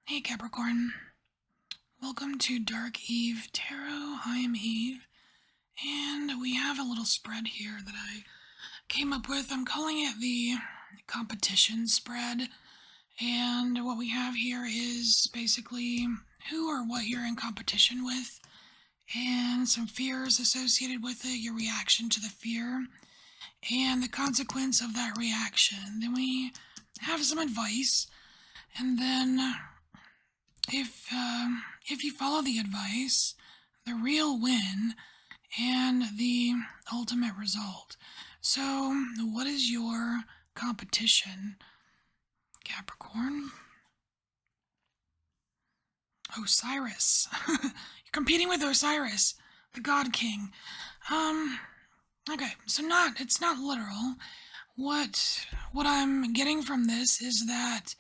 Hey Capricorn, welcome to Dark Eve Tarot. I am Eve, and we have a little spread here that I came up with. I'm calling it the competition spread, and what we have here is basically who or what you're in competition with, and some fears associated with it, your reaction to the fear, and the consequence of that reaction. Then we have some advice, and then if you follow the advice, the real win and the ultimate result. So, what is your competition, Capricorn? Osiris. You're competing with Osiris, the God King. Um, okay, so it's not literal. What I'm getting from this is that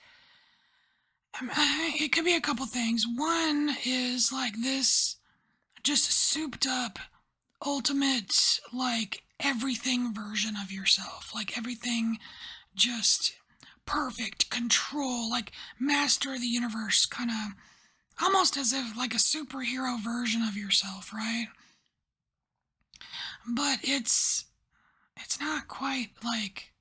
it could be a couple things. One is like this just souped up ultimate like everything version of yourself, like everything just perfect control, like master of the universe, kind of almost as if like a superhero version of yourself, right? But it's not quite like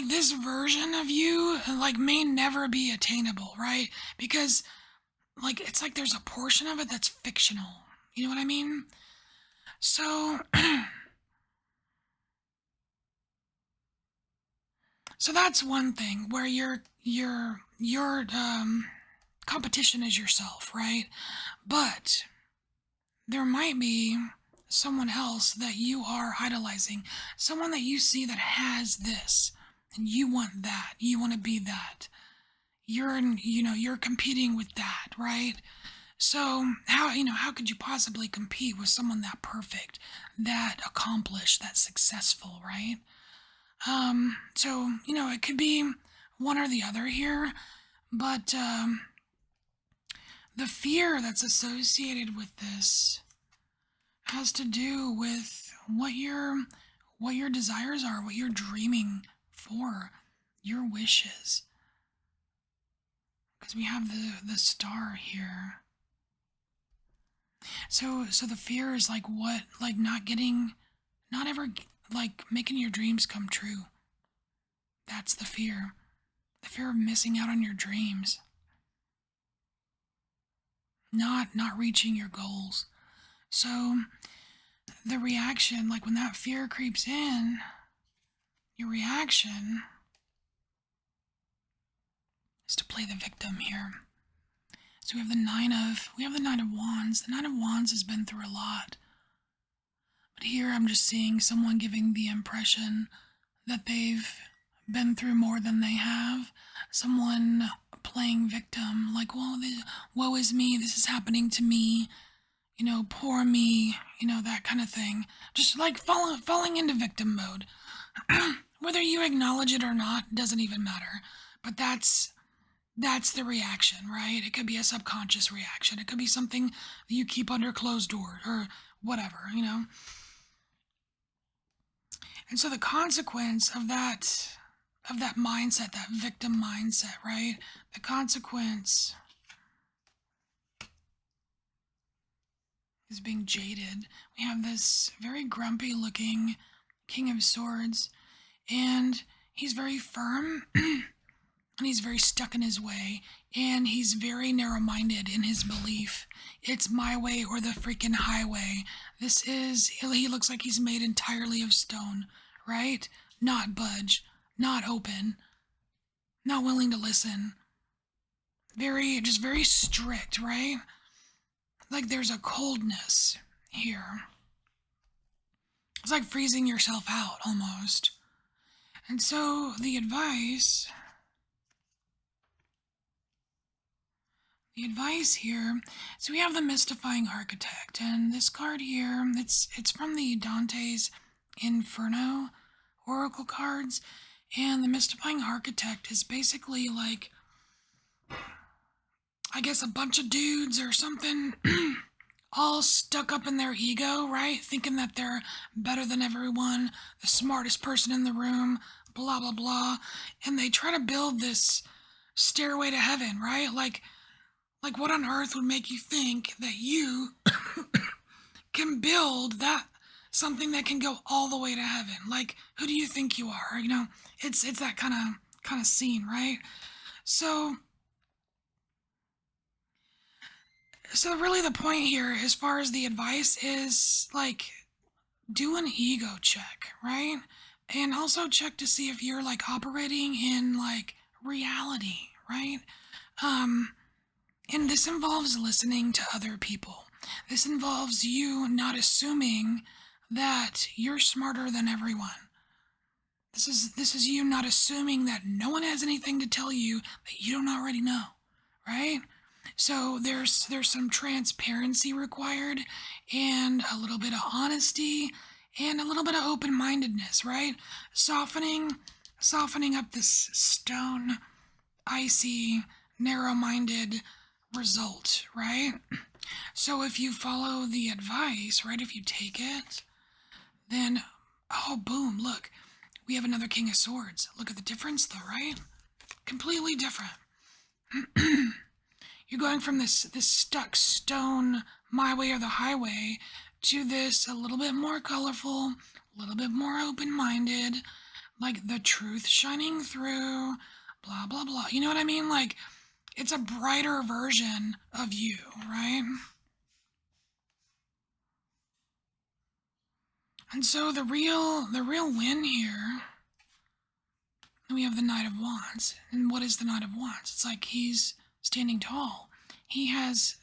this version of you like may never be attainable, right? Because like it's like there's a portion of it that's fictional. You know what I mean? So so that's one thing where your competition is yourself, right? But there might be someone else that you are idolizing, someone that you see that has this, and you want that. You want to be that. You're competing with that, right? So how could you possibly compete with someone that perfect, that accomplished, that successful, right? So it could be one or the other here, but the fear that's associated with this has to do with what your desires are, what you're dreaming for, your wishes. Because we have the star here. So the fear is like what, like not ever like making your dreams come true. That's the fear. The fear of missing out on your dreams. Not reaching your goals. So the reaction, like when that fear creeps in, your reaction is to play the victim here. So we have the Nine of Wands. The Nine of Wands has been through a lot. But here I'm just seeing someone giving the impression that they've been through more than they have. Someone playing victim, like, well, woe is me, this is happening to me, poor me, that kind of thing. Just like falling into victim mode. Whether you acknowledge it or not doesn't even matter. But that's the reaction, right? It could be a subconscious reaction. It could be something that you keep under closed doors or whatever. And so the consequence of that mindset, that victim mindset, right? The consequence is being jaded. We have this very grumpy looking King of Swords, and he's very firm and he's very stuck in his way, and he's very narrow-minded in his belief. It's my way or the freaking highway. He looks like he's made entirely of stone, right? Not budge, not open, not willing to listen. Just very strict, right? Like there's a coldness here. It's like freezing yourself out almost. And so the advice here, so we have the mystifying architect, and this card here, it's from the Dante's Inferno oracle cards, and the mystifying architect is basically like, I guess, a bunch of dudes or something all stuck up in their ego, right? Thinking that they're better than everyone, the smartest person in the room, blah blah blah, and they try to build this stairway to heaven, right? Like what on earth would make you think that you can build that something that can go all the way to heaven? Like, who do you think you are? It's that kind of scene, right? So so really the point here as far as the advice is like do an ego check, right? And also check to see if you're like operating in like reality, right? Um and this involves listening to other people. This involves you not assuming that you're smarter than everyone. This is you not assuming that no one has anything to tell you that you don't already know, right? So there's some transparency required and a little bit of honesty and a little bit of open-mindedness, right? Softening softening up this stone, icy, narrow-minded result, right? So if you follow the advice, right, if you take it, then oh boom, look, we have another King of Swords. Look at the difference though, right? Completely different. You're going from this stuck stone, my way or the highway, to this a little bit more colorful, a little bit more open-minded, like the truth shining through, blah blah blah. You know what I mean? Like it's a brighter version of you, right? And so the real win here, we have the Knight of Wands. And what is the Knight of Wands? It's like he's standing tall. He has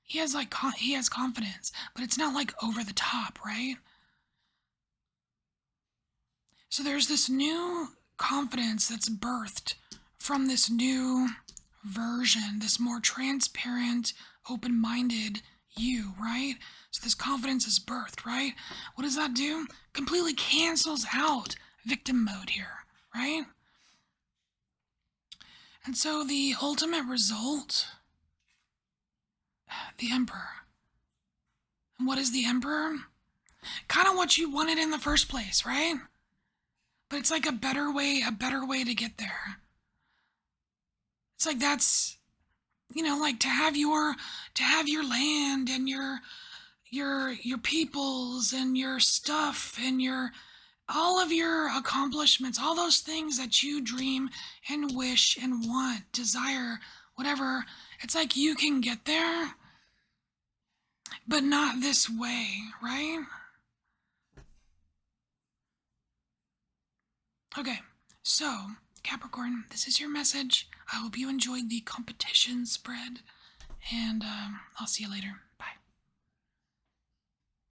he has confidence, but it's not like over the top, right? So there's this new confidence that's birthed from this new version, this more transparent, open-minded you, right? So this confidence is birthed, right? What does that do? Completely cancels out victim mode here, right? And so the ultimate result, the Emperor. And what is the Emperor? Kind of what you wanted in the first place, right? But it's like a better way to get there. It's like that's like to have your land and your peoples and your stuff and your all of your accomplishments, all those things that you dream and wish and want, desire, whatever. It's like you can get there, but not this way, right? Okay, so Capricorn, this is your message. I hope you enjoyed the competition spread, and I'll see you later.